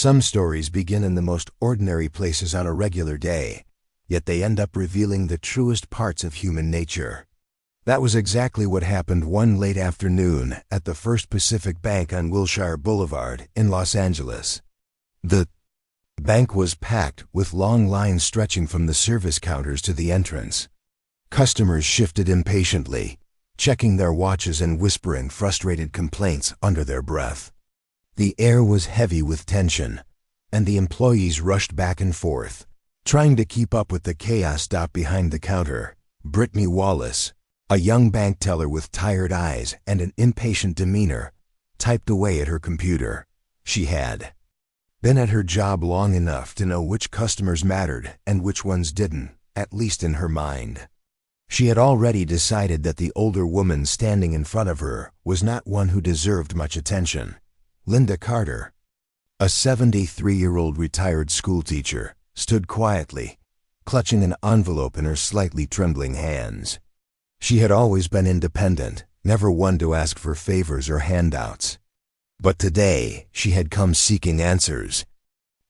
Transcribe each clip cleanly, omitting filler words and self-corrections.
Some stories begin in the most ordinary places on a regular day, yet they end up revealing the truest parts of human nature. That was exactly what happened one late afternoon at the First Pacific Bank on Wilshire Boulevard in Los Angeles. The bank was packed, with long lines stretching from the service counters to the entrance. Customers shifted impatiently, checking their watches and whispering frustrated complaints under their breath. The air was heavy with tension, and the employees rushed back and forth, trying to keep up with the chaos. Behind the counter, Brittany Wallace, a young bank teller with tired eyes and an impatient demeanor, typed away at her computer. She had been at her job long enough to know which customers mattered and which ones didn't, at least in her mind. She had already decided that the older woman standing in front of her was not one who deserved much attention. Linda Carter, a 73-year-old retired schoolteacher, stood quietly, clutching an envelope in her slightly trembling hands. She had always been independent, never one to ask for favors or handouts. But today, she had come seeking answers.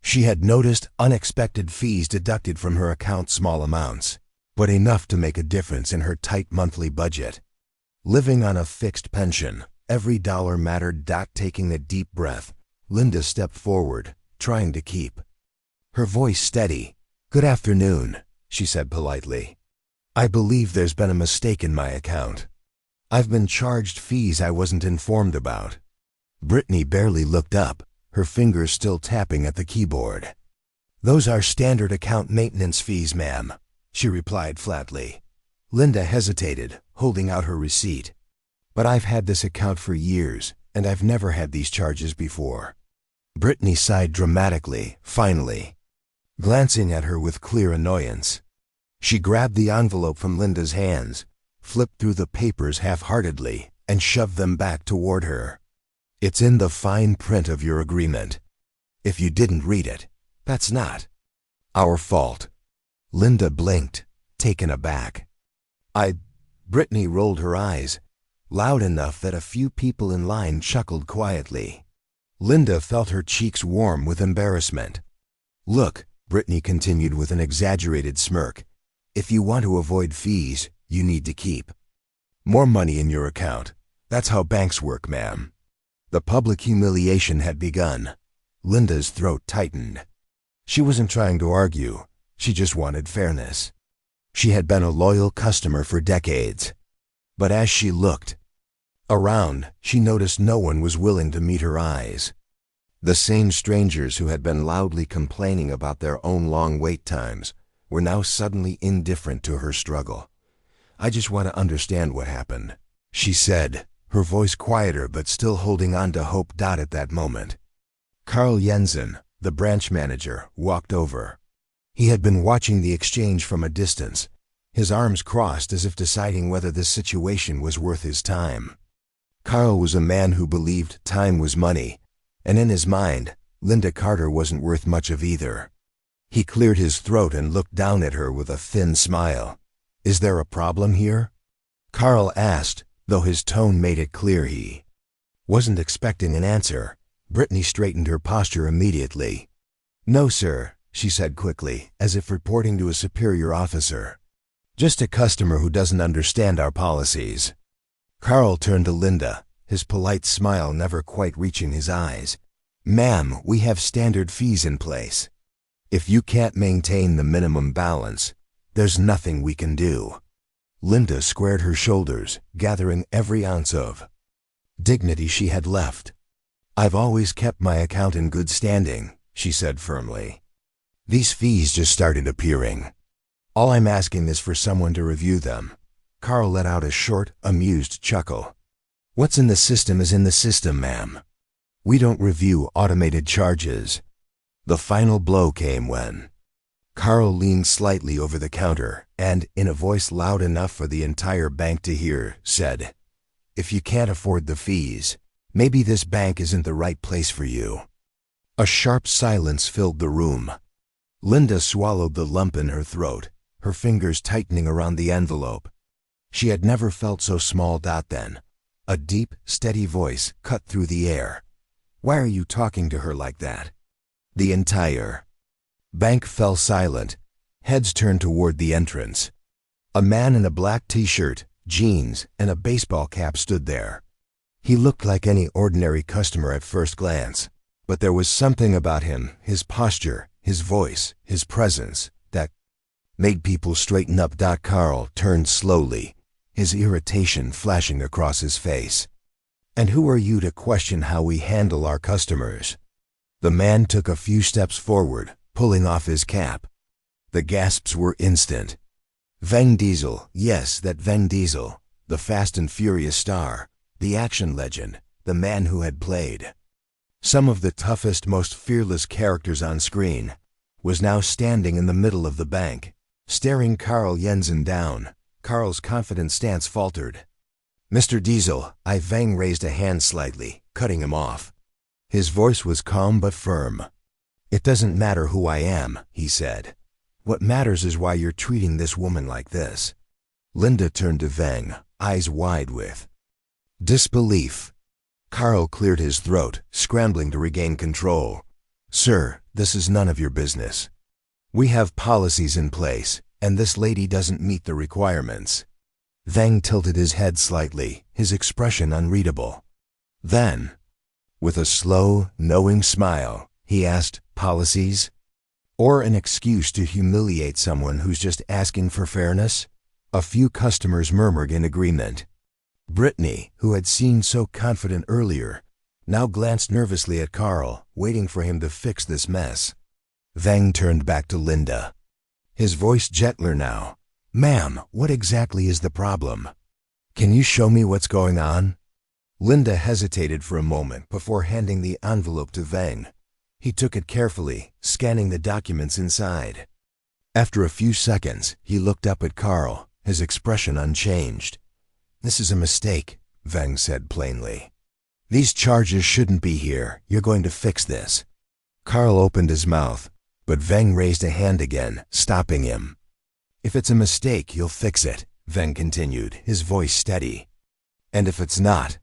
She had noticed unexpected fees deducted from her account, small amounts, but enough to make a difference in her tight monthly budget. Living on a fixed pension, every dollar mattered. Taking a deep breath, Linda stepped forward, trying to keep her voice steady. "Good afternoon," she said politely. "I believe there's been a mistake in my account. I've been charged fees I wasn't informed about." Brittany barely looked up, her fingers still tapping at the keyboard. "Those are standard account maintenance fees, ma'am," she replied flatly. Linda hesitated, holding out her receipt. "But I've had this account for years, and I've never had these charges before." Brittany sighed dramatically, finally, glancing at her with clear annoyance. She grabbed the envelope from Linda's hands, flipped through the papers half-heartedly, and shoved them back toward her. "It's in the fine print of your agreement. If you didn't read it, that's not our fault." Linda blinked, taken aback. Brittany rolled her eyes, loud enough that a few people in line chuckled quietly. Linda felt her cheeks warm with embarrassment. "Look," Brittany continued with an exaggerated smirk, "if you want to avoid fees, you need to keep more money in your account. That's how banks work, ma'am." The public humiliation had begun. Linda's throat tightened. She wasn't trying to argue. She just wanted fairness. She had been a loyal customer for decades. But as she looked around, she noticed no one was willing to meet her eyes. The same strangers who had been loudly complaining about their own long wait times were now suddenly indifferent to her struggle. "I just want to understand what happened," she said, her voice quieter but still holding on to hope. At that moment, Carl Jensen, the branch manager, walked over. He had been watching the exchange from a distance, his arms crossed as if deciding whether this situation was worth his time. Carl was a man who believed time was money, and in his mind, Linda Carter wasn't worth much of either. He cleared his throat and looked down at her with a thin smile. "Is there a problem here?" Carl asked, though his tone made it clear he wasn't expecting an answer. Brittany straightened her posture immediately. "No, sir," she said quickly, as if reporting to a superior officer. "Just a customer who doesn't understand our policies." Carl turned to Linda, his polite smile never quite reaching his eyes. "Ma'am, we have standard fees in place. If you can't maintain the minimum balance, there's nothing we can do." Linda squared her shoulders, gathering every ounce of dignity she had left. "I've always kept my account in good standing," she said firmly. "These fees just started appearing. All I'm asking is for someone to review them." Carl let out a short, amused chuckle. "What's in the system is in the system, ma'am. We don't review automated charges." The final blow came when Carl leaned slightly over the counter and, in a voice loud enough for the entire bank to hear, said, "If you can't afford the fees, maybe this bank isn't the right place for you." A sharp silence filled the room. Linda swallowed the lump in her throat, her fingers tightening around the envelope. She had never felt so small. Then, a deep, steady voice cut through the air. "Why are you talking to her like that?" The entire bank fell silent. Heads turned toward the entrance. A man in a black t-shirt, jeans, and a baseball cap stood there. He looked like any ordinary customer at first glance, but there was something about him, his posture, his voice, his presence, that made people straighten up. Carl turned slowly, his irritation flashing across his face. "And who are you to question how we handle our customers?" The man took a few steps forward, pulling off his cap. The gasps were instant. Ving Diesel, yes, that Ving Diesel, the Fast and Furious star, the action legend, the man who had played some of the toughest, most fearless characters on screen, was now standing in the middle of the bank, staring Carl Jensen down. Carl's confident stance faltered. "Mr. Diesel," Vang raised a hand slightly, cutting him off. His voice was calm but firm. "It doesn't matter who I am," he said. "What matters is why you're treating this woman like this." Linda turned to Vang, eyes wide with disbelief. Carl cleared his throat, scrambling to regain control. "Sir, this is none of your business. We have policies in place, and this lady doesn't meet the requirements." Vang tilted his head slightly, his expression unreadable. Then, with a slow, knowing smile, he asked, "Policies? Or an excuse to humiliate someone who's just asking for fairness?" A few customers murmured in agreement. Brittany, who had seemed so confident earlier, now glanced nervously at Carl, waiting for him to fix this mess. Vang turned back to Linda, his voice gentler now. "Ma'am, what exactly is the problem? Can you show me what's going on?" Linda hesitated for a moment before handing the envelope to Vang. He took it carefully, scanning the documents inside. After a few seconds, he looked up at Carl, his expression unchanged. "This is a mistake," Vang said plainly. "These charges shouldn't be here. You're going to fix this." Carl opened his mouth, but Vang raised a hand again, stopping him. "If it's a mistake, you'll fix it," Vang continued, his voice steady. "And if it's not,"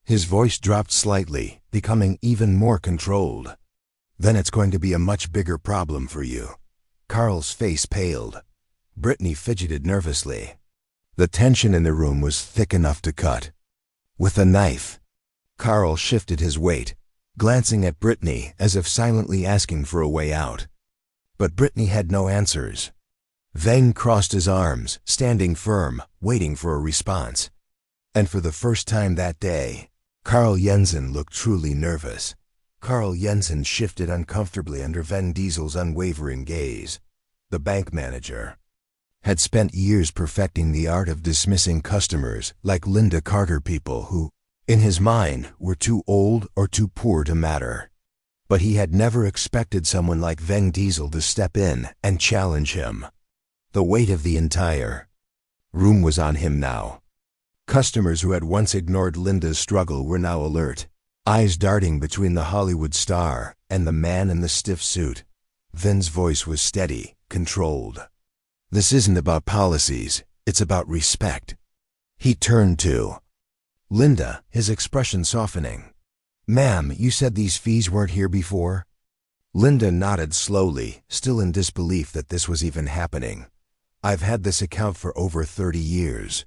his voice dropped slightly, becoming even more controlled, "then it's going to be a much bigger problem for you." Carl's face paled. Brittany fidgeted nervously. The tension in the room was thick enough to cut with a knife. Carl shifted his weight, glancing at Brittany as if silently asking for a way out. But Brittany had no answers. Vang crossed his arms, standing firm, waiting for a response. And for the first time that day, Carl Jensen looked truly nervous. Carl Jensen shifted uncomfortably under Ving Diesel's unwavering gaze. The bank manager had spent years perfecting the art of dismissing customers like Linda Carter, people who, in his mind, were too old or too poor to matter. But he had never expected someone like Ving Diesel to step in and challenge him. The weight of the entire room was on him now. Customers who had once ignored Linda's struggle were now alert, eyes darting between the Hollywood star and the man in the stiff suit. Ving's voice was steady, controlled. "This isn't about policies, it's about respect." He turned to Linda, his expression softening. "Ma'am, you said these fees weren't here before?" Linda nodded slowly, still in disbelief that this was even happening. "I've had this account for over 30 years.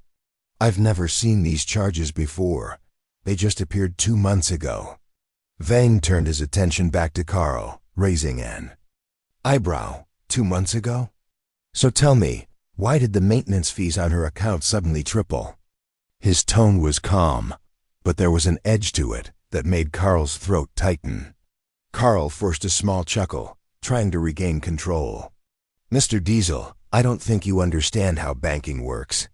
I've never seen these charges before. They just appeared 2 months ago." Vang turned his attention back to Carl, raising an eyebrow. 2 months ago? "So tell me, why did the maintenance fees on her account suddenly triple?" His tone was calm, but there was an edge to it that made Carl's throat tighten. Carl forced a small chuckle, trying to regain control. "Mr. Diesel, I don't think you understand how banking works.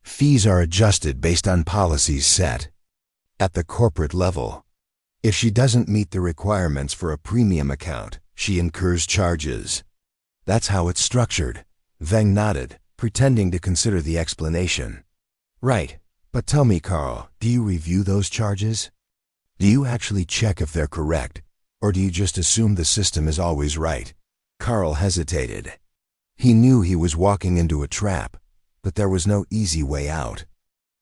Fees are adjusted based on policies set at the corporate level. If she doesn't meet the requirements for a premium account, she incurs charges. That's how it's structured." Vang nodded, pretending to consider the explanation. "Right, but tell me, Carl, do you review those charges? Do you actually check if they're correct, or do you just assume the system is always right?" Carl hesitated. He knew he was walking into a trap, but there was no easy way out.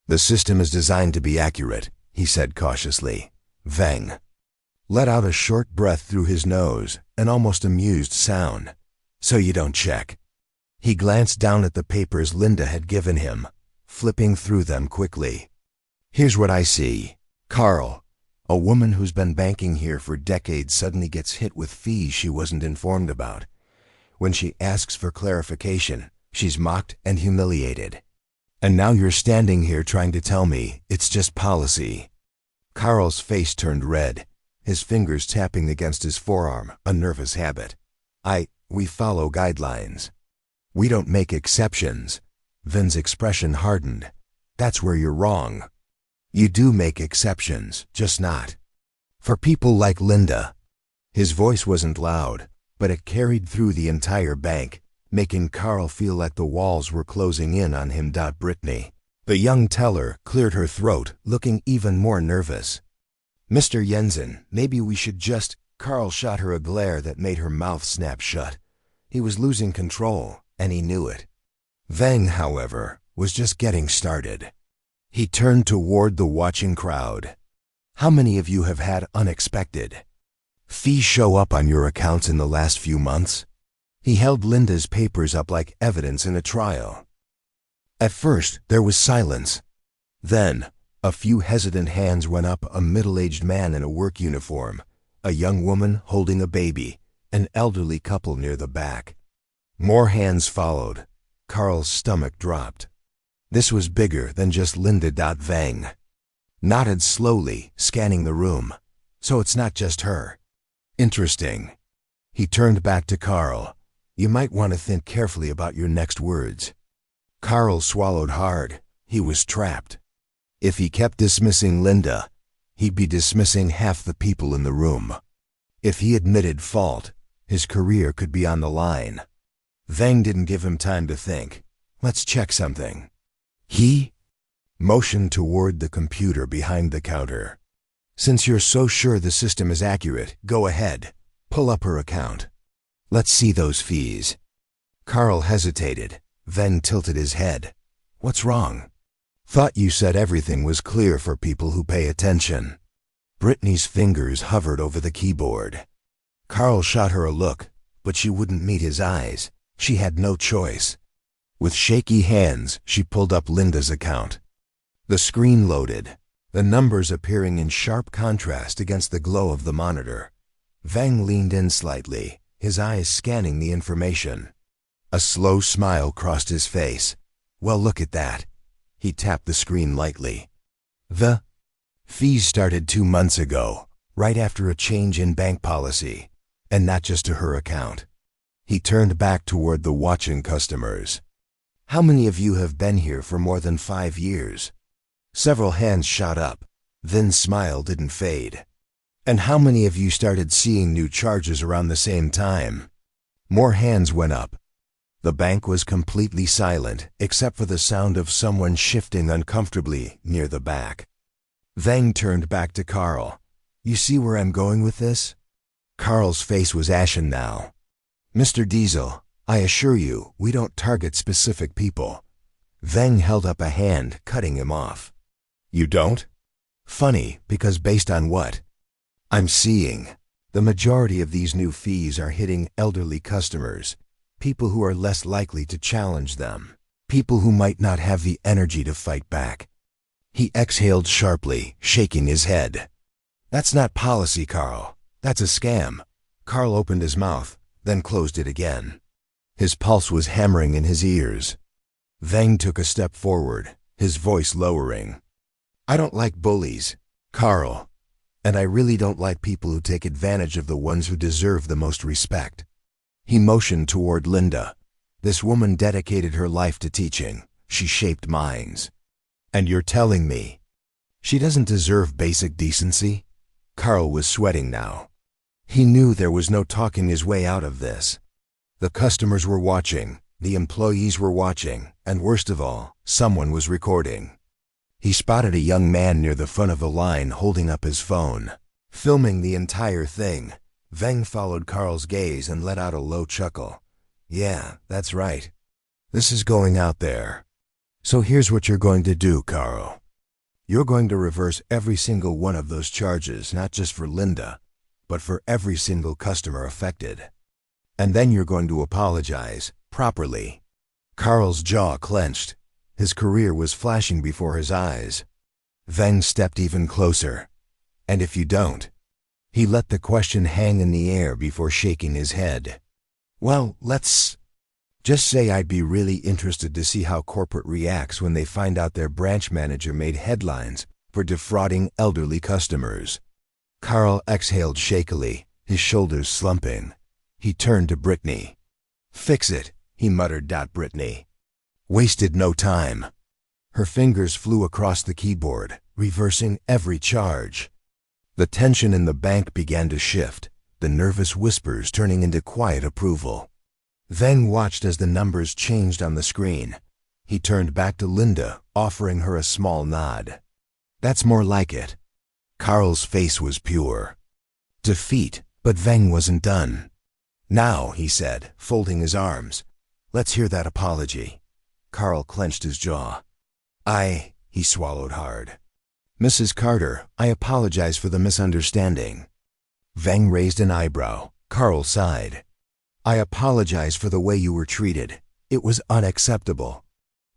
"The system is designed to be accurate," he said cautiously. Vang let out a short breath through his nose, an almost amused sound. So you don't check. He glanced down at the papers Linda had given him, flipping through them quickly. Here's what I see. Carl, a woman who's been banking here for decades suddenly gets hit with fees she wasn't informed about. When she asks for clarification, she's mocked and humiliated. And now you're standing here trying to tell me it's just policy. Carl's face turned red, his fingers tapping against his forearm, a nervous habit. We follow guidelines. We don't make exceptions. Vin's expression hardened. That's where you're wrong. You do make exceptions, just not for people like Linda. His voice wasn't loud, but it carried through the entire bank, making Carl feel like the walls were closing in on him. Brittany, the young teller, cleared her throat, looking even more nervous. Mr. Jensen, maybe we should just... Carl shot her a glare that made her mouth snap shut. He was losing control, and he knew it. Vang, however, was just getting started. He turned toward the watching crowd. How many of you have had unexpected fees show up on your accounts in the last few months? He held Linda's papers up like evidence in a trial. At first, there was silence. Then, a few hesitant hands went up. A middle-aged man in a work uniform, a young woman holding a baby, an elderly couple near the back. More hands followed. Carl's stomach dropped. This was bigger than just Linda. Vang nodded slowly, scanning the room. So it's not just her. Interesting. He turned back to Carl. You might want to think carefully about your next words. Carl swallowed hard. He was trapped. If he kept dismissing Linda, he'd be dismissing half the people in the room. If he admitted fault, his career could be on the line. Vang didn't give him time to think. Let's check something. He motioned toward the computer behind the counter. Since you're so sure the system is accurate, go ahead. Pull up her account. Let's see those fees. Carl hesitated, then tilted his head. What's wrong? Thought you said everything was clear for people who pay attention. Brittany's fingers hovered over the keyboard. Carl shot her a look, but she wouldn't meet his eyes. She had no choice. With shaky hands, she pulled up Linda's account. The screen loaded, the numbers appearing in sharp contrast against the glow of the monitor. Vang leaned in slightly, his eyes scanning the information. A slow smile crossed his face. Well, look at that. He tapped the screen lightly. The fees started 2 months ago, right after a change in bank policy, and not just to her account. He turned back toward the watching customers. How many of you have been here for more than 5 years? Several hands shot up. Vin's smile didn't fade. And how many of you started seeing new charges around the same time? More hands went up. The bank was completely silent, except for the sound of someone shifting uncomfortably near the back. Vang turned back to Carl. You see where I'm going with this? Carl's face was ashen now. Mr. Diesel, I assure you, we don't target specific people. Vang held up a hand, cutting him off. You don't? Funny, because based on what I'm seeing, the majority of these new fees are hitting elderly customers, people who are less likely to challenge them, people who might not have the energy to fight back. He exhaled sharply, shaking his head. That's not policy, Carl. That's a scam. Carl opened his mouth, then closed it again. His pulse was hammering in his ears. Vang took a step forward, his voice lowering. I don't like bullies, Carl, and I really don't like people who take advantage of the ones who deserve the most respect. He motioned toward Linda. This woman dedicated her life to teaching. She shaped minds. And you're telling me she doesn't deserve basic decency? Carl was sweating now. He knew there was no talking his way out of this. The customers were watching, the employees were watching, and worst of all, someone was recording. He spotted a young man near the front of the line holding up his phone, filming the entire thing. Vang followed Carl's gaze and let out a low chuckle. Yeah, that's right. This is going out there. So here's what you're going to do, Carl. You're going to reverse every single one of those charges, not just for Linda, but for every single customer affected. And then you're going to apologize, properly. Carl's jaw clenched. His career was flashing before his eyes. Veng stepped even closer. And if you don't? He let the question hang in the air before shaking his head. Well, let's just say I'd be really interested to see how corporate reacts when they find out their branch manager made headlines for defrauding elderly customers. Carl exhaled shakily, his shoulders slumping. He turned to Brittany. Fix it, he muttered. Brittany wasted no time. Her fingers flew across the keyboard, reversing every charge. The tension in the bank began to shift, the nervous whispers turning into quiet approval. Veng watched as the numbers changed on the screen. He turned back to Linda, offering her a small nod. That's more like it. Carl's face was pure defeat, but Veng wasn't done. Now, he said, folding his arms, let's hear that apology. Carl clenched his jaw. He swallowed hard. Mrs. Carter, I apologize for the misunderstanding. Veng raised an eyebrow. Carl sighed. I apologize for the way you were treated. It was unacceptable.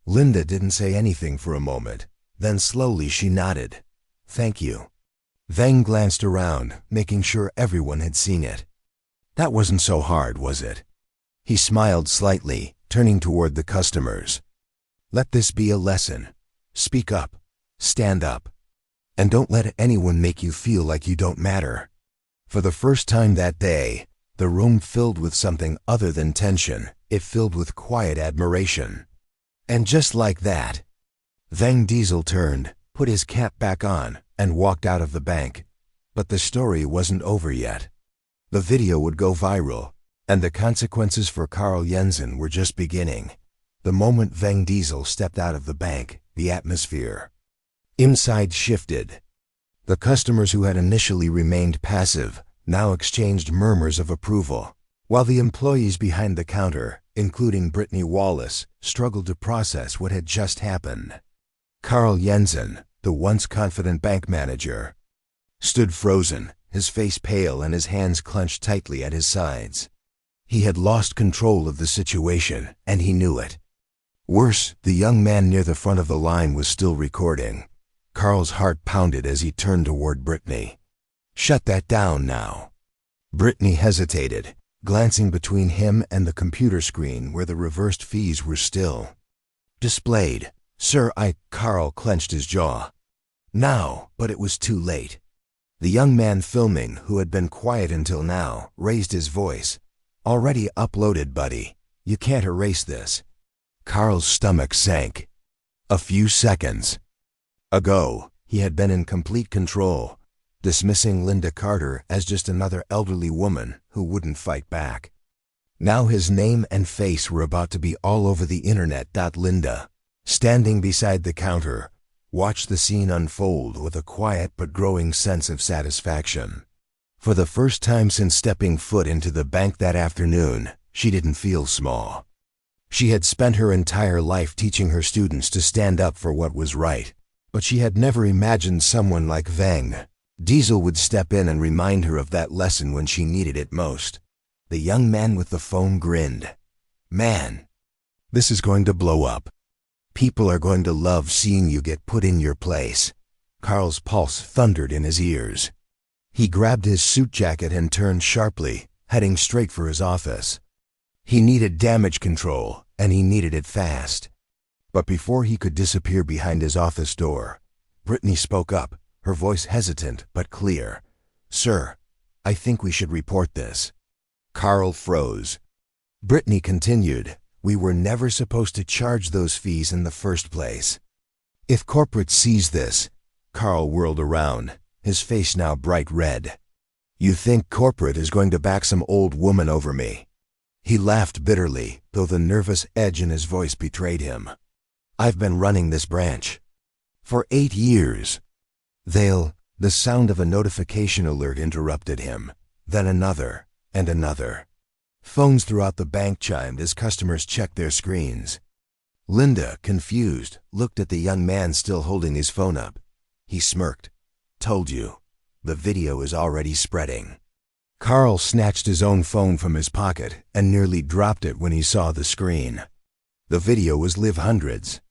Linda didn't say anything for a moment. Then slowly she nodded. Thank you. Veng glanced around, making sure everyone had seen it. That wasn't so hard, was it? He smiled slightly, turning toward the customers. Let this be a lesson. Speak up. Stand up. And don't let anyone make you feel like you don't matter. For the first time that day, the room filled with something other than tension. It filled with quiet admiration. And just like that, Veng Diesel turned, put his cap back on, and walked out of the bank. But the story wasn't over yet. The video would go viral, and the consequences for Carl Jensen were just beginning. The moment Veng Diesel stepped out of the bank, the atmosphere inside shifted. The customers who had initially remained passive now exchanged murmurs of approval, while the employees behind the counter, including Brittany Wallace, struggled to process what had just happened. Carl Jensen, the once confident bank manager, stood frozen, his face pale and his hands clenched tightly at his sides. He had lost control of the situation, and he knew it. Worse, the young man near the front of the line was still recording. Carl's heart pounded as he turned toward Brittany. Shut that down now. Brittany hesitated, glancing between him and the computer screen where the reversed fees were still displayed. Sir, Carl clenched his jaw. Now, but it was too late. The young man filming, who had been quiet until now, raised his voice. Already uploaded, buddy. You can't erase this. Carl's stomach sank. A few seconds ago, he had been in complete control, dismissing Linda Carter as just another elderly woman who wouldn't fight back. Now his name and face were about to be all over the internet. Linda, standing beside the counter, watched the scene unfold with a quiet but growing sense of satisfaction. For the first time since stepping foot into the bank that afternoon, she didn't feel small. She had spent her entire life teaching her students to stand up for what was right, but she had never imagined someone like Veng Diesel would step in and remind her of that lesson when she needed it most. The young man with the phone grinned. Man, this is going to blow up. People are going to love seeing you get put in your place. Carl's pulse thundered in his ears. He grabbed his suit jacket and turned sharply, heading straight for his office. He needed damage control, and he needed it fast. But before he could disappear behind his office door, Brittany spoke up, her voice hesitant but clear. Sir, I think we should report this. Carl froze. Brittany continued, we were never supposed to charge those fees in the first place. If corporate sees this, Carl whirled around, his face now bright red. You think corporate is going to back some old woman over me? He laughed bitterly, though the nervous edge in his voice betrayed him. I've been running this branch for 8 years. The sound of a notification alert interrupted him, then another, and another. Phones throughout the bank chimed as customers checked their screens. Linda, confused, looked at the young man still holding his phone up. He smirked. Told you. The video is already spreading. Carl snatched his own phone from his pocket and nearly dropped it when he saw the screen. The video was live hundreds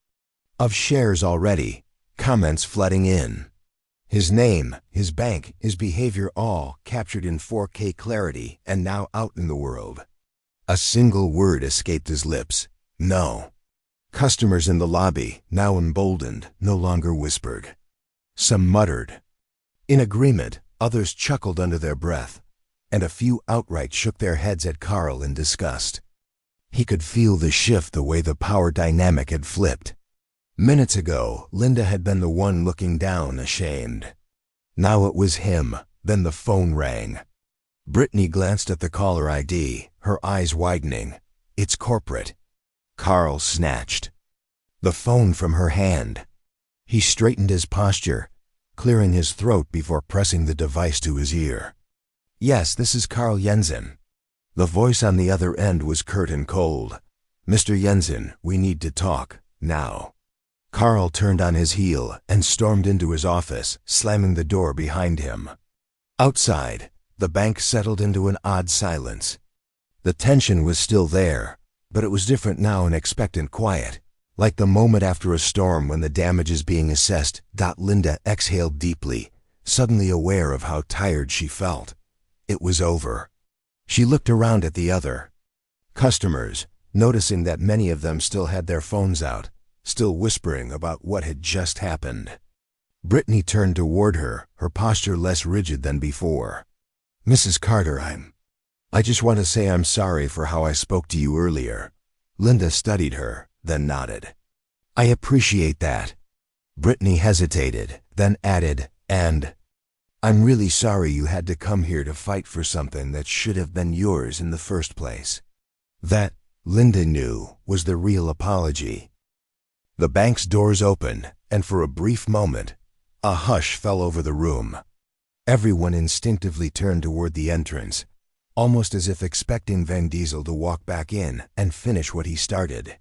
of shares already, comments flooding in. His name, his bank, his behavior all captured in 4K clarity and now out in the world. A single word escaped his lips: no. Customers in the lobby, now emboldened, no longer whispered. Some muttered in agreement, others chuckled under their breath, and a few outright shook their heads at Carl in disgust. He could feel the shift the way the power dynamic had flipped. Minutes ago, Linda had been the one looking down, ashamed. Now it was him. Then the phone rang. Brittany glanced at the caller ID, her eyes widening. It's corporate. Carl snatched the phone from her hand. He straightened his posture, clearing his throat before pressing the device to his ear. Yes, this is Carl Jensen. The voice on the other end was curt and cold. Mr. Jensen, we need to talk, now. Carl turned on his heel and stormed into his office, slamming the door behind him. Outside, the bank settled into an odd silence. The tension was still there, but it was different now, an expectant quiet. Like the moment after a storm when the damage is being assessed. Linda exhaled deeply, suddenly aware of how tired she felt. It was over. She looked around at the other customers, noticing that many of them still had their phones out, still whispering about what had just happened. Brittany turned toward her, her posture less rigid than before. Mrs. Carter, I just want to say I'm sorry for how I spoke to you earlier. Linda studied her, then nodded. I appreciate that. Brittany hesitated, then added, and I'm really sorry you had to come here to fight for something that should have been yours in the first place. That, Linda knew, was the real apology. The bank's doors opened, and for a brief moment, a hush fell over the room. Everyone instinctively turned toward the entrance, almost as if expecting Vin Diesel to walk back in and finish what he started.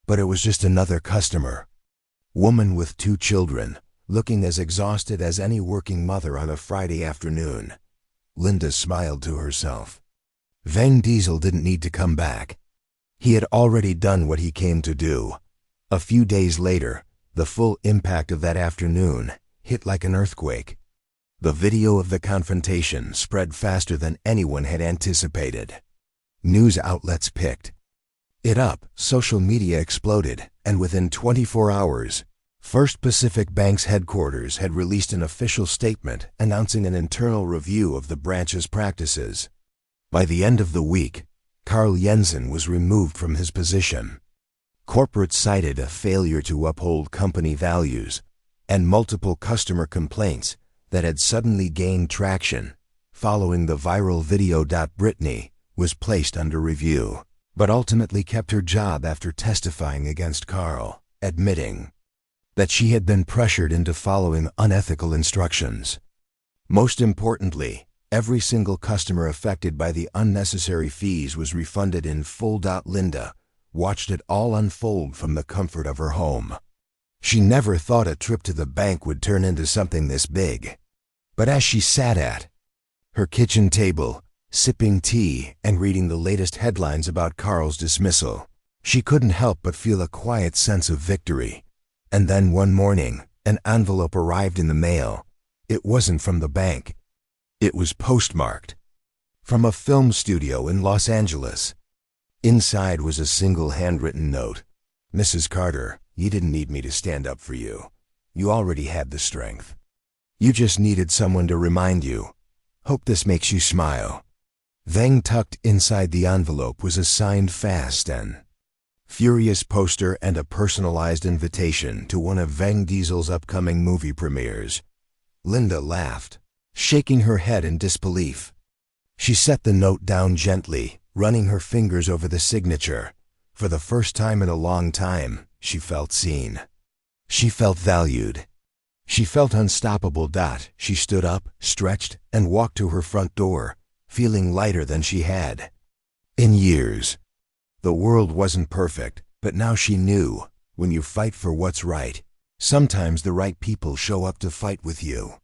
But it was just another customer. Woman with 2 children, looking as exhausted as any working mother on a Friday afternoon. Linda smiled to herself. Vin Diesel didn't need to come back. He had already done what he came to do. A few days later, the full impact of that afternoon hit like an earthquake. The video of the confrontation spread faster than anyone had anticipated. News outlets picked it up, social media exploded, and within 24 hours, First Pacific Bank's headquarters had released an official statement announcing an internal review of the branch's practices. By the end of the week, Carl Jensen was removed from his position. Corporate cited a failure to uphold company values and multiple customer complaints that had suddenly gained traction following the viral video. Brittany was placed under review, but ultimately kept her job after testifying against Carl, admitting that she had been pressured into following unethical instructions. Most importantly, every single customer affected by the unnecessary fees was refunded in full. Linda watched it all unfold from the comfort of her home. She never thought a trip to the bank would turn into something this big. But as she sat at her kitchen table, sipping tea and reading the latest headlines about Carl's dismissal, she couldn't help but feel a quiet sense of victory. And then one morning, an envelope arrived in the mail. It wasn't from the bank. It was postmarked from a film studio in Los Angeles. Inside was a single handwritten note. Mrs. Carter, you didn't need me to stand up for you. You already had the strength. You just needed someone to remind you. Hope this makes you smile. Then tucked inside the envelope was a signed Fast and Furious poster and a personalized invitation to one of Vin Diesel's upcoming movie premieres. Linda laughed, shaking her head in disbelief. She set the note down gently, running her fingers over the signature. For the first time in a long time, she felt seen. She felt valued. She felt unstoppable. She stood up, stretched, and walked to her front door, feeling lighter than she had in years. The world wasn't perfect, but now she knew, when you fight for what's right, sometimes the right people show up to fight with you.